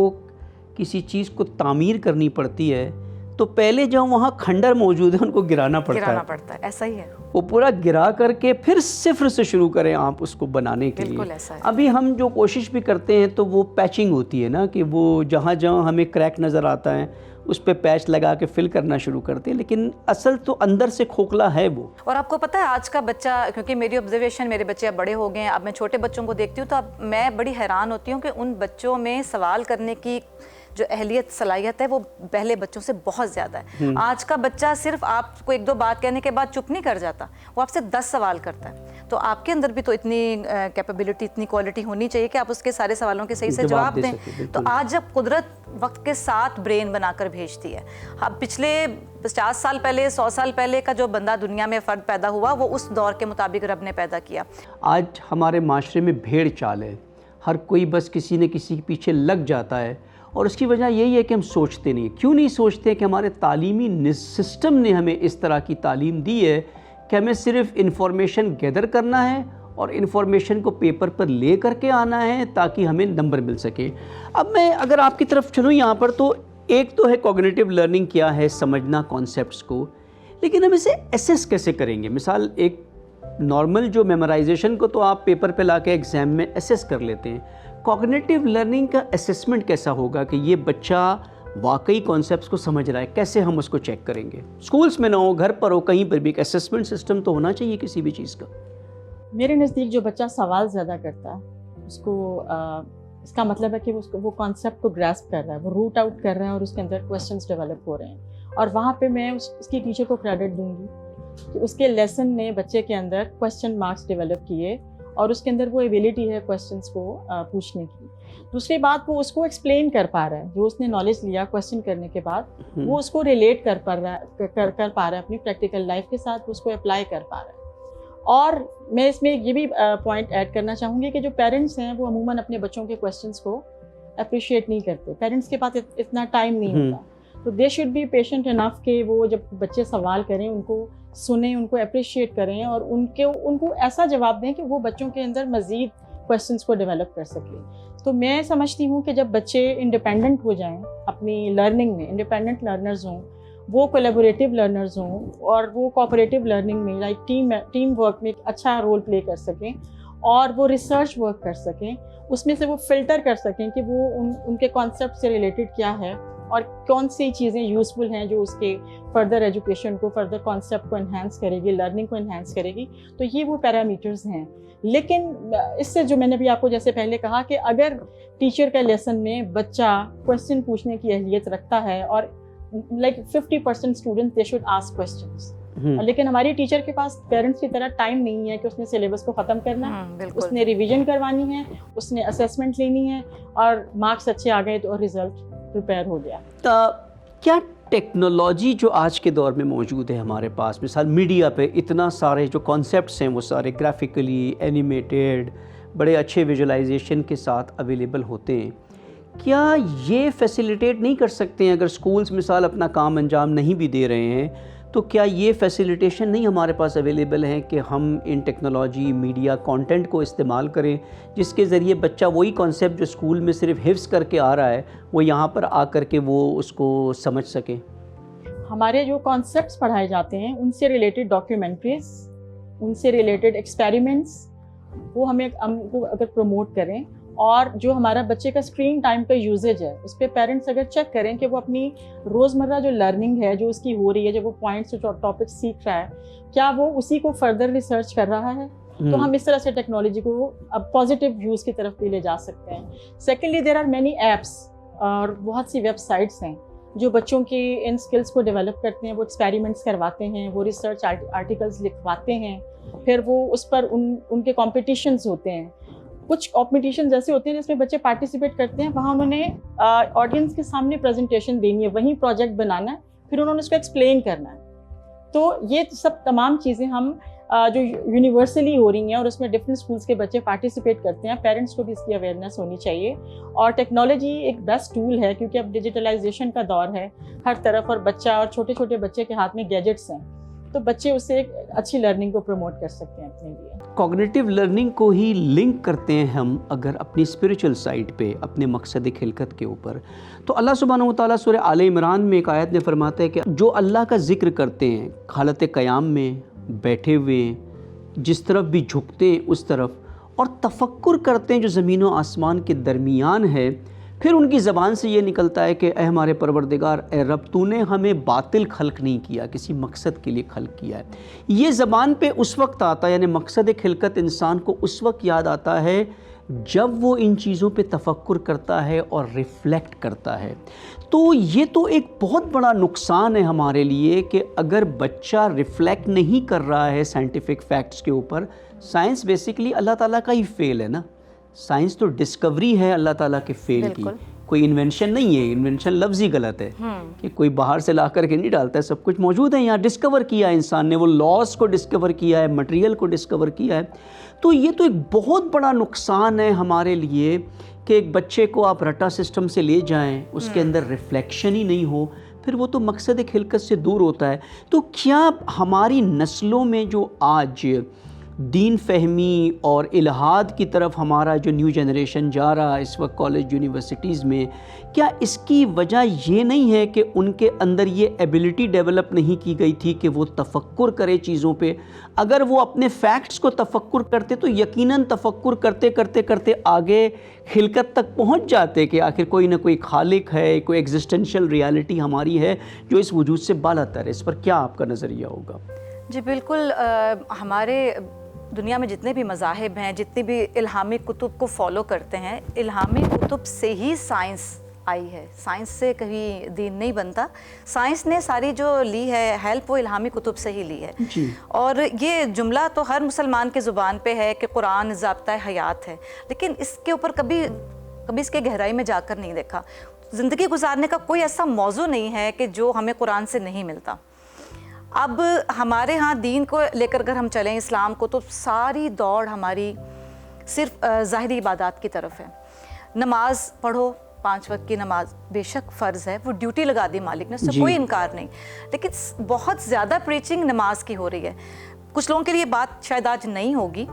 کسی چیز کو تعمیر کرنی پڑتی ہے تو پہلے جو وہاں کھنڈر موجود ہے ان کو گرانا پڑتا ہے. ایسا ہی ہے. وہ پورا گرا کر کے پھر صفر سے شروع کریں آپ اس کو بنانے کے لیے. ابھی ہم جو کوشش بھی کرتے ہیں تو وہ پیچنگ ہوتی ہے نا، کہ وہ جہاں ہمیں کریک نظر آتا ہے اس پہ پیچ لگا کے فل کرنا شروع کرتے ہیں، لیکن اصل تو اندر سے کھوکھلا ہے وہ. اور آپ کو پتہ ہے آج کا بچہ، کیونکہ میری آبزرویشن، میرے بچے اب بڑے ہو گئے ہیں، اب میں چھوٹے بچوں کو دیکھتی ہوں تو اب میں بڑی حیران ہوتی ہوں کہ ان بچوں میں سوال کرنے کی جو اہلیت صلاحیت ہے وہ پہلے بچوں سے بہت زیادہ ہے. آج کا بچہ صرف آپ کو ایک دو بات کہنے کے بعد چپ نہیں کر جاتا, وہ آپ سے 10 سوال کرتا ہے. تو آپ کے اندر بھی تو اتنی کیپیبلٹی, اتنی کوالٹی ہونی چاہیے کہ آپ اس کے سارے سوالوں کے صحیح سے جواب دیں. تو آج جب قدرت وقت کے ساتھ برین بنا کر بھیجتی ہے, اب پچھلے 50 سال پہلے 100 سال پہلے کا جو بندہ دنیا میں فرد پیدا ہوا وہ اس دور کے مطابق رب نے پیدا کیا. آج ہمارے معاشرے میں بھیڑ چال ہے, ہر کوئی بس کسی نہ کسی کے پیچھے لگ جاتا ہے, اور اس کی وجہ یہی ہے کہ ہم سوچتے نہیں. کیوں نہیں سوچتے کہ ہمارے تعلیمی سسٹم نے ہمیں اس طرح کی تعلیم دی ہے کہ ہمیں صرف انفارمیشن گیدر کرنا ہے اور انفارمیشن کو پیپر پر لے کر کے آنا ہے تاکہ ہمیں نمبر مل سکے. اب میں اگر آپ کی طرف چلوں یہاں پر, تو ایک تو ہے کوگنیٹیو لرننگ کیا ہے, سمجھنا کانسیپٹس کو, لیکن ہم اسے ایسیس کیسے کریں گے؟ مثال ایک نارمل جو میمورائزیشن کو تو آپ پیپر پہ لا کے ایگزام میں ایسیس کر لیتے ہیں, کوگنیٹیو لرننگ کا اسیسمنٹ کیسا ہوگا کہ یہ بچہ واقعی کانسیپٹس کو سمجھ رہا ہے؟ کیسے ہم اس کو چیک کریں گے؟ اسکولس میں نہ ہو, گھر پر ہو, کہیں پر بھی ایک اسیسمنٹ سسٹم تو ہونا چاہیے کسی بھی چیز کا. میرے نزدیک جو بچہ سوال زیادہ کرتا ہے اس کو اس کا مطلب ہے کہ وہ کانسیپٹ کو گراسپ کر رہا ہے, وہ روٹ آؤٹ کر رہا ہے اور اس کے اندر کویسچنس ڈیولپ ہو رہے ہیں. اور وہاں پہ میں اس کی ٹیچر کو کریڈٹ دوں گی کہ اس کے لیسن نے بچے کے اندر کویسچن مارکس ڈیولپ کیے اور اس کے اندر وہ ایبیلٹی ہے کویسچنس کو پوچھنے کی. دوسری بات, وہ اس کو ایکسپلین کر پا رہا ہے, جو اس نے نالج لیا کویسچن کرنے کے بعد وہ اس کو ریلیٹ کر پا رہا ہے اپنی پریکٹیکل لائف کے ساتھ, اس کو اپلائی کر پا رہا ہے. اور میں اس میں یہ بھی پوائنٹ ایڈ کرنا چاہوں گی کہ جو پیرنٹس ہیں وہ عموماً اپنے بچوں کے کویسچنس کو اپریشیٹ نہیں کرتے. پیرنٹس کے پاس اتنا ٹائم نہیں ہوتا, تو دے شوڈ بی پیشنٹ انف کہ وہ جب بچے سوال کریں ان کو سنیں, ان کو اپریشیٹ کریں اور ان کو ایسا جواب دیں کہ وہ بچوں کے اندر مزید کویسچنس کو ڈیولپ کر سکیں. تو میں سمجھتی ہوں کہ جب بچے انڈیپینڈنٹ ہو جائیں اپنی لرننگ میں, انڈیپینڈنٹ لرنرز ہوں, وہ کولیبوریٹیو لرنرز ہوں اور وہ کوآپریٹیو لرننگ میں لائک ٹیم ورک میں اچھا رول پلے کر سکیں اور وہ ریسرچ ورک کر سکیں, اس میں سے وہ فلٹر کر سکیں کہ وہ ان کے کانسیپٹ سے ریلیٹڈ کیا ہے اور کون سی چیزیں یوزفل ہیں جو اس کے فردر ایجوکیشن کو, فردر کانسیپٹ کو انہینس کرے گی, لرننگ کو انہینس کرے گی. تو یہ وہ پیرامیٹرز ہیں. لیکن اس سے جو میں نے بھی آپ کو جیسے پہلے کہا کہ اگر ٹیچر کا لیسن میں بچہ کویسچن پوچھنے کی اہلیت رکھتا ہے اور like 50% student they should ask questions, لیکن ہماری ٹیچر کے پاس پیرنٹس کی طرح ٹائم نہیں ہے کہ اس نے سلیبس کو ختم کرنا ہے, اس نے ریویژن کروانی ہے, اس نے اسیسمنٹ لینی ہے اور مارکس اچھے آ گئے تو رزلٹ پریپیئر ہو گیا. کیا ٹیکنالوجی جو آج کے دور میں موجود ہے ہمارے پاس, مثال میڈیا پہ اتنا سارے جو کانسیپٹس ہیں وہ سارے گرافیکلی اینیمیٹیڈ بڑے اچھے ویژولائزیشن کے ساتھ اویلیبل ہوتے ہیں, کیا یہ فیسیلیٹیٹ نہیں کر سکتے ہیں اگر سکولز مثال اپنا کام انجام نہیں بھی دے رہے ہیں تو کیا یہ فیسیلیٹیشن نہیں ہمارے پاس اویلیبل ہیں کہ ہم ان ٹیکنالوجی میڈیا کانٹینٹ کو استعمال کریں جس کے ذریعے بچہ وہی کانسیپٹ جو اسکول میں صرف حفظ کر کے آ رہا ہے وہ یہاں پر آ کر کے وہ اس کو سمجھ سکیں؟ ہمارے جو کانسیپٹس پڑھائے جاتے ہیں ان سے ریلیٹڈ ڈاکیومنٹریز, ان سے ریلیٹڈ ایکسپیریمنٹس وہ ہم کو اگر پروموٹ کریں, اور جو ہمارا بچے کا اسکرین ٹائم کا یوزیج ہے اس پہ پیرنٹس اگر چیک کریں کہ وہ اپنی روزمرہ جو لرننگ ہے جو اس کی ہو رہی ہے, جب وہ پوائنٹس ٹاپک سیکھ رہا ہے, کیا وہ اسی کو فردر ریسرچ کر رہا ہے, تو ہم اس طرح سے ٹیکنالوجی کو اب پازیٹیو یوز کی طرف بھی لے جا سکتے ہیں. Secondly there are many apps اور بہت سی ویب سائٹس ہیں جو بچوں کی ان اسکلس کو ڈیولپ کرتے ہیں, وہ ایکسپیریمنٹس کرواتے ہیں, وہ ریسرچ آرٹیکلس لکھواتے ہیں, پھر وہ اس پر ان کے کمپٹیشنز ہوتے ہیں. کچھ کمپٹیشنز ایسے ہوتے ہیں جس میں بچے پارٹیسپیٹ کرتے ہیں, وہاں انہوں نے آڈینس کے سامنے پریزنٹیشن دینی ہے, وہیں پروجیکٹ بنانا ہے, پھر انہوں نے اس کو ایکسپلین کرنا ہے. تو یہ سب تمام چیزیں ہم جو یونیورسلی ہو رہی ہیں اور اس میں ڈفرینٹ اسکولس کے بچے پارٹیسپیٹ کرتے ہیں. پیرنٹس کو بھی اس کی اویئرنیس ہونی چاہیے, اور ٹیکنالوجی ایک بیسٹ ٹول ہے کیونکہ اب ڈیجیٹلائزیشن کا دور ہے ہر طرف, اور بچہ اور چھوٹے چھوٹے بچے کے ہاتھ میں گیجٹس ہیں, تو بچے اس سے ایک اچھی لرننگ کو پروموٹ کر سکتے ہیں اپنے لیے. کوگنیٹیو لرننگ کو ہی لنک کرتے ہیں ہم اگر اپنی اسپریچول سائڈ پہ اپنے مقصد خلقت کے اوپر, تو اللہ سبحانہ و تعالیٰ سورہ آل عمران میں ایک آیت میں فرماتا ہے کہ جو اللہ کا ذکر کرتے ہیں حالت قیام میں, بیٹھے ہوئے, جس طرف بھی جھکتے ہیں اس طرف, اور تفکر کرتے ہیں جو زمین و آسمان کے درمیان ہے, پھر ان کی زبان سے یہ نکلتا ہے کہ اے ہمارے پروردگار, اے رب, تو نے ہمیں باطل خلق نہیں کیا, کسی مقصد کے لیے خلق کیا ہے. یہ زبان پہ اس وقت آتا ہے, یعنی مقصد خلقت انسان کو اس وقت یاد آتا ہے جب وہ ان چیزوں پہ تفکر کرتا ہے اور ریفلیکٹ کرتا ہے. تو یہ تو ایک بہت بڑا نقصان ہے ہمارے لیے کہ اگر بچہ ریفلیکٹ نہیں کر رہا ہے سائنٹیفک فیکٹس کے اوپر. سائنس بیسیکلی اللہ تعالیٰ کا ہی فیل ہے نا. سائنس تو ڈسکوری ہے اللہ تعالیٰ کے فیل کی, کوئی انوینشن نہیں ہے. انوینشن لفظ ہی غلط ہے کہ کوئی باہر سے لا کر کے نہیں ڈالتا ہے, سب کچھ موجود ہے یہاں. ڈسکور کیا ہے انسان نے, وہ لاز کو ڈسکور کیا ہے, مٹیریل کو ڈسکور کیا ہے. تو یہ تو ایک بہت بڑا نقصان ہے ہمارے لیے کہ ایک بچے کو آپ رٹا سسٹم سے لے جائیں, اس کے اندر ریفلیکشن ہی نہیں ہو, پھر وہ تو مقصد خلقت سے دور ہوتا ہے. تو کیا ہماری نسلوں میں جو آج دین فہمی اور الہاد کی طرف ہمارا جو نیو جنریشن جا رہا ہے اس وقت کالج یونیورسٹیز میں, کیا اس کی وجہ یہ نہیں ہے کہ ان کے اندر یہ ایبلٹی ڈیولپ نہیں کی گئی تھی کہ وہ تفکر کرے چیزوں پہ؟ اگر وہ اپنے فیکٹس کو تفکر کرتے تو یقیناً تفکر کرتے کرتے کرتے آگے خلقت تک پہنچ جاتے کہ آخر کوئی نہ کوئی خالق ہے, کوئی ایگزسٹنشل ریالٹی ہماری ہے جو اس وجود سے بالاتر ہے. اس پر کیا آپ کا نظریہ ہوگا؟ جی بالکل, ہمارے دنیا میں جتنے بھی مذاہب ہیں, جتنے بھی الہامی کتب کو فالو کرتے ہیں, الہامی کتب سے ہی سائنس آئی ہے. سائنس سے کبھی دین نہیں بنتا. سائنس نے ساری جو لی ہے ہیلپ وہ الہامی کتب سے ہی لی ہے. اور یہ جملہ تو ہر مسلمان کے زبان پہ ہے کہ قرآن ضابطۂ حیات ہے, لیکن اس کے اوپر کبھی اس کے گہرائی میں جا کر نہیں دیکھا. زندگی گزارنے کا کوئی ایسا موضوع نہیں ہے کہ جو ہمیں قرآن سے نہیں ملتا. اب ہمارے ہاں دین کو لے کر اگر ہم چلیں اسلام کو, تو ساری دوڑ ہماری صرف ظاہری عبادات کی طرف ہے. نماز پڑھو, 5 وقت کی نماز بے شک فرض ہے, وہ ڈیوٹی لگا دی مالک نے, اس سے کوئی انکار نہیں, لیکن بہت زیادہ پریچنگ نماز کی ہو رہی ہے. کچھ لوگوں کے لیے بات شاید آج نہیں ہوگی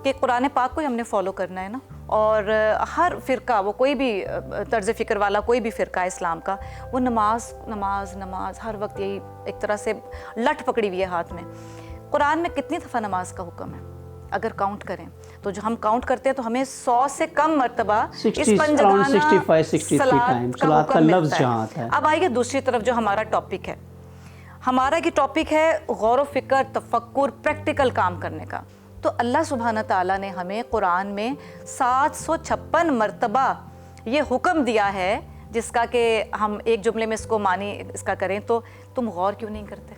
کہ قرآن پاک کو ہی ہم نے فالو کرنا ہے نا, اور ہر فرقہ, وہ کوئی بھی طرز فکر والا کوئی بھی فرقہ ہے اسلام کا, وہ نماز نماز نماز ہر وقت یہی ایک طرح سے لٹ پکڑی ہوئی ہے ہاتھ میں. قرآن میں کتنی دفعہ نماز کا حکم ہے اگر کاؤنٹ کریں تو؟ جو ہم کاؤنٹ کرتے ہیں تو ہمیں 100 سے کم مرتبہ اس پنجگانہ صلاۃ کا لفظ جہاں ہے. اب آئیے دوسری طرف جو ہمارا ٹاپک ہے, ہمارا یہ ٹاپک ہے غور و فکر, تفکر, پریکٹیکل کام کرنے کا. تو اللہ سبحانہ تعالیٰ نے ہمیں قرآن میں 756 مرتبہ یہ حکم دیا ہے, جس کا کہ ہم ایک جملے میں اس کو معنی اس کا کریں تو تم غور کیوں نہیں کرتے؟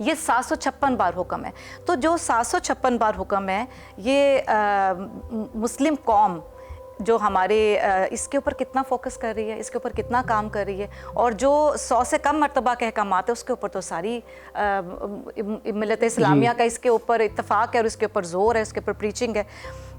یہ 756 بار حکم ہے. تو جو 756 بار حکم ہے, یہ مسلم قوم جو ہمارے اس کے اوپر کتنا فوکس کر رہی ہے, اس کے اوپر کتنا کام کر رہی ہے, اور جو 100 سے کم مرتبہ کے احکامات ہیں اس کے اوپر تو ساری ملت اسلامیہ کا اس کے اوپر اتفاق ہے اور اس کے اوپر زور ہے, اس کے اوپر پریچنگ ہے.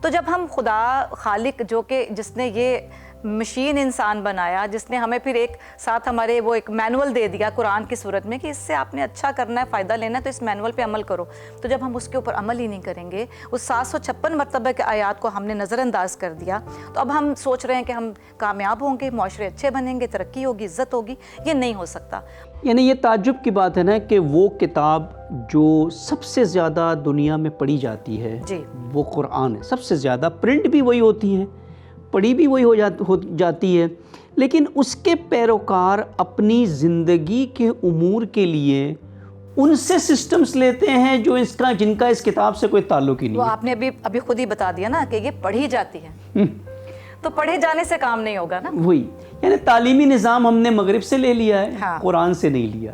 تو جب ہم خدا خالق جو کہ جس نے یہ مشین انسان بنایا, جس نے ہمیں پھر ایک ساتھ ہمارے وہ ایک مینول دے دیا قرآن کی صورت میں کہ اس سے آپ نے اچھا کرنا ہے, فائدہ لینا ہے, تو اس مینول پہ عمل کرو. تو جب ہم اس کے اوپر عمل ہی نہیں کریں گے, اس 756 مرتبہ کے آیات کو ہم نے نظر انداز کر دیا, تو اب ہم سوچ رہے ہیں کہ ہم کامیاب ہوں گے, معاشرے اچھے بنیں گے, ترقی ہوگی, عزت ہوگی. یہ نہیں ہو سکتا. یعنی یہ تعجب کی بات ہے نا کہ وہ کتاب جو سب سے زیادہ دنیا میں پڑھی جاتی ہے وہ قرآن ہے. سب سے زیادہ پرنٹ بھی وہی ہوتی ہیں, پڑھی بھی وہی ہو جاتی ہے, لیکن اس کے پیروکار اپنی زندگی کے امور کے لیے ان سے سسٹمز لیتے ہیں جو جن کا اس کتاب سے کوئی تعلق ہی نہیں. وہ آپ نے ابھی خود ہی بتا دیا نا کہ یہ پڑھی جاتی ہے, تو پڑھے جانے سے کام نہیں ہوگا نا. وہی یعنی تعلیمی نظام ہم نے مغرب سے لے لیا ہے, قرآن سے نہیں لیا.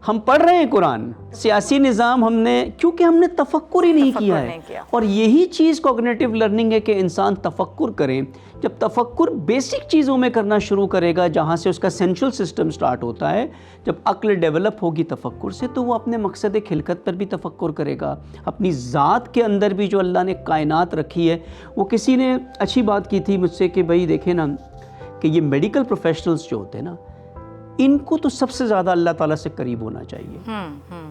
ہم پڑھ رہے ہیں قرآن, سیاسی نظام ہم نے, کیونکہ ہم نے تفکر ہی نہیں کیا ہے. اور یہی چیز کوگنیٹو لرننگ ہے کہ انسان تفکر کرے. جب تفکر بیسک چیزوں میں کرنا شروع کرے گا جہاں سے اس کا سینٹرل سسٹم سٹارٹ ہوتا ہے, جب عقل ڈیولپ ہوگی تفکر سے, تو وہ اپنے مقصد خلقت پر بھی تفکر کرے گا. اپنی ذات کے اندر بھی جو اللہ نے کائنات رکھی ہے, وہ کسی نے اچھی بات کی تھی مجھ سے کہ بھائی دیکھیں نا کہ یہ میڈیکل پروفیشنلز جو ہوتے ہیں نا, ان کو تو سب سے زیادہ اللہ تعالیٰ سے قریب ہونا چاہیے,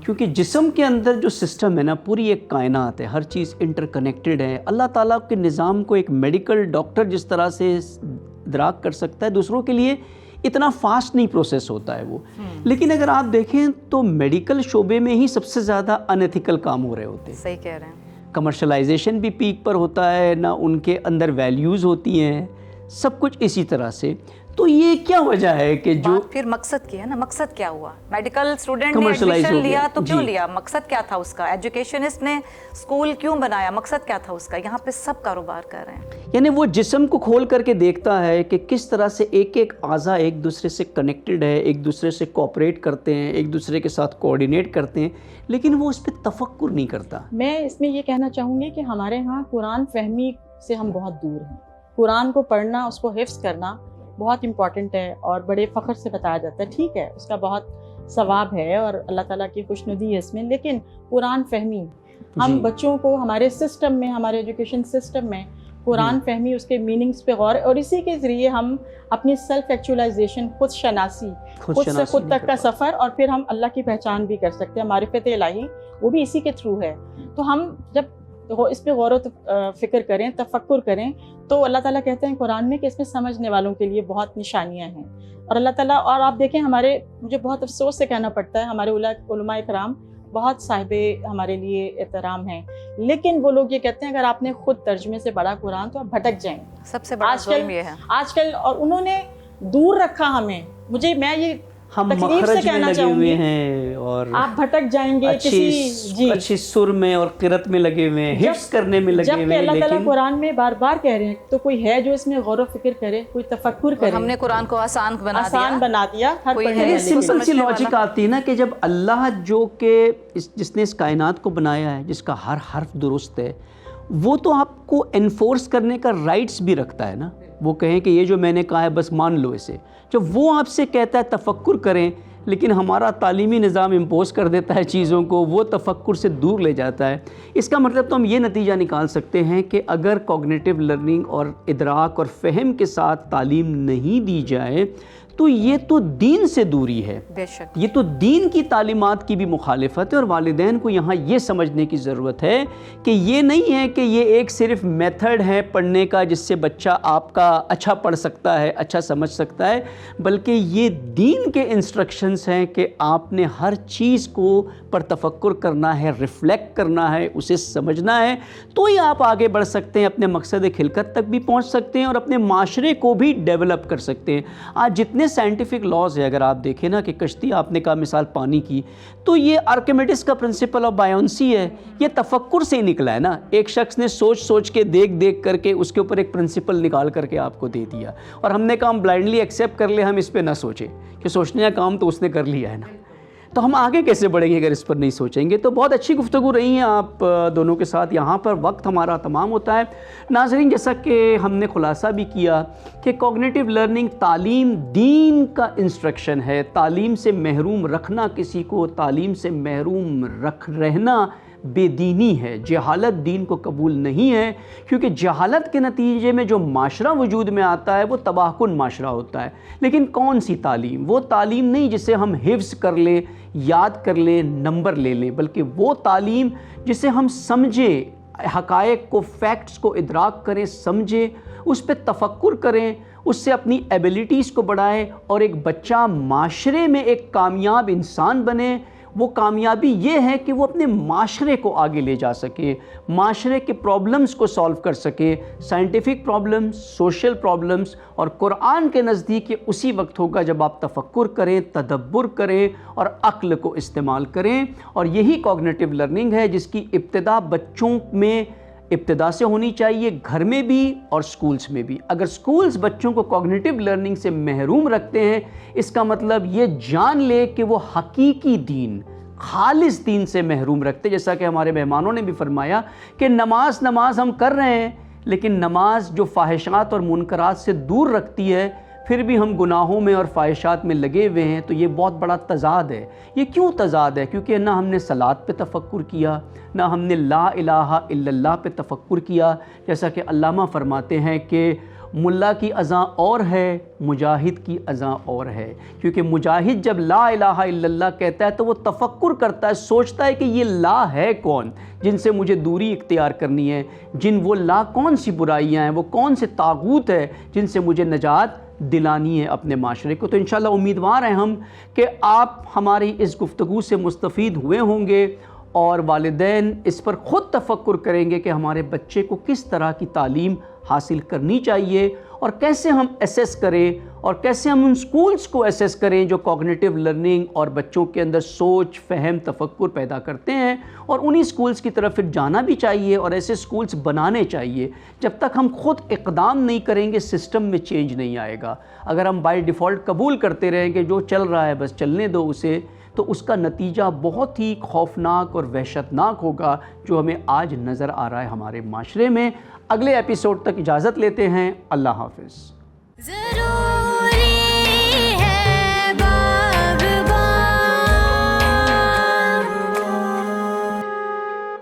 کیونکہ جسم کے اندر جو سسٹم ہے نا, پوری ایک کائنات ہے, ہر چیز انٹر کنیکٹڈ ہے. اللہ تعالیٰ کے نظام کو ایک میڈیکل ڈاکٹر جس طرح سے ادراک کر سکتا ہے, دوسروں کے لیے اتنا فاسٹ نہیں پروسیس ہوتا ہے وہ. لیکن اگر آپ دیکھیں تو میڈیکل شعبے میں ہی سب سے زیادہ ان ایتھیکل کام ہو رہے ہوتے ہیں. صحیح کہہ رہے ہیں. کمرشلائزیشن بھی پیک پر ہوتا ہے, نہ ان کے اندر ویلیوز ہوتی ہیں, سب کچھ اسی طرح سے. تو یہ کیا وجہ ہے کہ جو بات پھر مقصد کی ہے نا, مقصد کیا ہوا؟ میڈیکل اسٹوڈنٹ نے Commercialize ایڈمیشن ہو گیا. لیا تو کیوں جی. لیا؟ مقصد کیا تھا اس کا؟ ایجوکیشنسٹ نے اسکول کیوں بنایا؟ مقصد کیا تھا اس کا؟ یہاں پہ سب کاروبار کر رہے ہیں. یعنی وہ جسم کو کھول کر کے دیکھتا ہے کہ کس طرح سے ایک ایک اعضاء ایک دوسرے سے کنیکٹڈ ہے, ایک دوسرے سے کوآپریٹ کرتے ہیں, ایک دوسرے کے ساتھ کوآرڈینیٹ کرتے ہیں, لیکن وہ اس پہ تفکر نہیں کرتا. میں اس میں یہ کہنا چاہوں گی کہ ہمارے ہاں قرآن فہمی سے ہم بہت دور ہیں. قرآن کو پڑھنا, اس کو حفظ کرنا بہت امپورٹنٹ ہے اور بڑے فخر سے بتایا جاتا ہے. ٹھیک ہے, اس کا بہت ثواب ہے اور اللہ تعالیٰ کی خوشنودی ہے اس میں, لیکن قرآن فہمی ہم بچوں کو ہمارے سسٹم میں, ہمارے ایجوکیشن سسٹم میں قرآن فہمی, اس کے میننگز پہ غور, اور اسی کے ذریعے ہم اپنی سیلف ایکچولائزیشن, خود شناسی, خود سے خود تک کا سفر, اور پھر ہم اللہ کی پہچان بھی کر سکتے ہیں. معرفت الہی وہ بھی اسی کے تھرو ہے. تو ہم جب اس پہ غور و فکر کریں, تفکر کریں, تو اللہ تعالیٰ کہتے ہیں قرآن میں کہ اس میں سمجھنے والوں کے لیے بہت نشانیاں ہیں. اور اللہ تعالیٰ, اور آپ دیکھیں ہمارے, مجھے بہت افسوس سے کہنا پڑتا ہے, ہمارے علماء کرام بہت صاحب ہمارے لیے احترام ہیں, لیکن وہ لوگ یہ کہتے ہیں اگر آپ نے خود ترجمے سے پڑھا قرآن تو آپ بھٹک جائیں. سب سے بڑا ظلم یہ ہے آج کل, اور انہوں نے دور رکھا ہمیں. میں یہ ہم تکلیف سے مخرج میں کہنا لگے چاہوں ہوئے گی ہیں اور آپ بھٹک جائیں گے اچھی سر میں اور قرت میں لگے ہوئے ہیں, حفظ کرنے میں لگے ہوئے ہیں. جب کہ اللہ تعالیٰ قرآن میں بار بار کہہ رہے ہیں تو کوئی ہے جو اس میں غور و فکر کرے, کوئی تفکر کرے. ہم نے قرآن کو آسان بنا دیا. ہر یہ سمپل سی لاجک آتی ہے نا کہ جب اللہ جو کہ جس نے اس کائنات کو بنایا ہے, جس کا ہر حرف درست ہے, وہ تو آپ کو انفورس کرنے کا رائٹس بھی رکھتا ہے نا. وہ کہیں کہ یہ جو میں نے کہا ہے بس مان لو اسے. جب وہ آپ سے کہتا ہے تفکر کریں, لیکن ہمارا تعلیمی نظام امپوز کر دیتا ہے چیزوں کو, وہ تفکر سے دور لے جاتا ہے. اس کا مطلب تو ہم یہ نتیجہ نکال سکتے ہیں کہ اگر کوگنیٹیو لرننگ اور ادراک اور فہم کے ساتھ تعلیم نہیں دی جائے تو یہ تو دین سے دوری ہے. بے شک یہ تو دین کی تعلیمات کی بھی مخالفت ہے. اور والدین کو یہاں یہ سمجھنے کی ضرورت ہے کہ یہ نہیں ہے کہ یہ ایک صرف میتھڈ ہے پڑھنے کا جس سے بچہ آپ کا اچھا پڑھ سکتا ہے, اچھا سمجھ سکتا ہے, بلکہ یہ دین کے انسٹرکشنز ہیں کہ آپ نے ہر چیز کو پر تفکر کرنا ہے, ریفلیکٹ کرنا ہے, اسے سمجھنا ہے, تو ہی آپ آگے بڑھ سکتے ہیں, اپنے مقصد خلقت تک بھی پہنچ سکتے ہیں اور اپنے معاشرے کو بھی ڈیولپ کر سکتے ہیں. آج جتنے سائنٹیفک لاز ہے, اگر آپ دیکھیں نا کہ کشتی, آپ نے کہا مثال پانی کی, تو یہ آرکیمیڈس کا پرنسپل آف بایونسی ہے, یہ تفکر سے ہی نکلا ہے نا. ایک شخص نے سوچ کے دیکھ کر کے اس کے اوپر ایک پرنسپل نکال کر کے آپ کو دے دیا, اور ہم نے کہا ہم بلائنڈلی ایکسیپٹ کر لیں, ہم اس پہ نہ سوچیں کہ سوچنے کا کام تو اس نے کر لیا ہے نا. تو ہم آگے کیسے بڑھیں گے اگر اس پر نہیں سوچیں گے. تو بہت اچھی گفتگو رہی ہیں آپ دونوں کے ساتھ. یہاں پر وقت ہمارا تمام ہوتا ہے. ناظرین, جیسا کہ ہم نے خلاصہ بھی کیا کہ کوگنیٹیو لرننگ تعلیم دین کا انسٹرکشن ہے. تعلیم سے محروم رکھنا کسی کو, تعلیم سے محروم رہنا بے دینی ہے. جہالت دین کو قبول نہیں ہے, کیونکہ جہالت کے نتیجے میں جو معاشرہ وجود میں آتا ہے وہ تباہ کن معاشرہ ہوتا ہے. لیکن کون سی تعلیم؟ وہ تعلیم نہیں جسے ہم حفظ کر لیں, یاد کر لیں, نمبر لے لیں, بلکہ وہ تعلیم جسے ہم سمجھیں, حقائق کو, فیکٹس کو ادراک کریں, سمجھیں, اس پہ تفکر کریں, اس سے اپنی ایبیلٹیز کو بڑھائیں, اور ایک بچہ معاشرے میں ایک کامیاب انسان بنے. وہ کامیابی یہ ہے کہ وہ اپنے معاشرے کو آگے لے جا سکے, معاشرے کے پرابلمز کو سالو کر سکے, سائنٹیفک پرابلمز, سوشل پرابلمز. اور قرآن کے نزدیک یہ اسی وقت ہوگا جب آپ تفکر کریں, تدبر کریں اور عقل کو استعمال کریں. اور یہی کوگنیٹیو لرننگ ہے جس کی ابتدا بچوں میں ابتدا سے ہونی چاہیے, گھر میں بھی اور سکولز میں بھی. اگر سکولز بچوں کو کوگنیٹیو لرننگ سے محروم رکھتے ہیں, اس کا مطلب یہ جان لے کہ وہ حقیقی دین, خالص دین سے محروم رکھتے. جیسا کہ ہمارے مہمانوں نے بھی فرمایا کہ نماز ہم کر رہے ہیں, لیکن نماز جو فاحشات اور منکرات سے دور رکھتی ہے, پھر بھی ہم گناہوں میں اور فاحشات میں لگے ہوئے ہیں. تو یہ بہت بڑا تضاد ہے. یہ کیوں تضاد ہے؟ کیونکہ نہ ہم نے صلاۃ پہ تفکر کیا, نہ ہم نے لا الہ الا اللہ پہ تفکر کیا. جیسا کہ علامہ فرماتے ہیں کہ ملا کی اذاں اور ہے, مجاہد کی اذاں اور ہے. کیونکہ مجاہد جب لا الہ الا اللہ کہتا ہے تو وہ تفکر کرتا ہے, سوچتا ہے کہ یہ لا ہے کون جن سے مجھے دوری اختیار کرنی ہے, وہ لا کون سی برائیاں ہیں, وہ کون سے طاغوت ہے جن سے مجھے نجات دلانی ہے اپنے معاشرے کو. تو انشاءاللہ امیدوار ہیں ہم کہ آپ ہماری اس گفتگو سے مستفید ہوئے ہوں گے, اور والدین اس پر خود تفکر کریں گے کہ ہمارے بچے کو کس طرح کی تعلیم حاصل کرنی چاہیے, اور کیسے ہم ایسیس کریں اور کیسے ہم ان سکولز کو ایسیس کریں جو کوگنیٹیو لرننگ اور بچوں کے اندر سوچ، فہم، تفکر پیدا کرتے ہیں، اور انہی سکولز کی طرف پھر جانا بھی چاہیے اور ایسے سکولز بنانے چاہیے۔ جب تک ہم خود اقدام نہیں کریں گے سسٹم میں چینج نہیں آئے گا۔ اگر ہم بائی ڈیفالٹ قبول کرتے رہیں کہ جو چل رہا ہے بس چلنے دو اسے، تو اس کا نتیجہ بہت ہی خوفناک اور وحشتناک ہوگا، جو ہمیں آج نظر آ رہا ہے ہمارے معاشرے میں۔ اگلے ایپیسوڈ تک اجازت لیتے ہیں، اللہ حافظ۔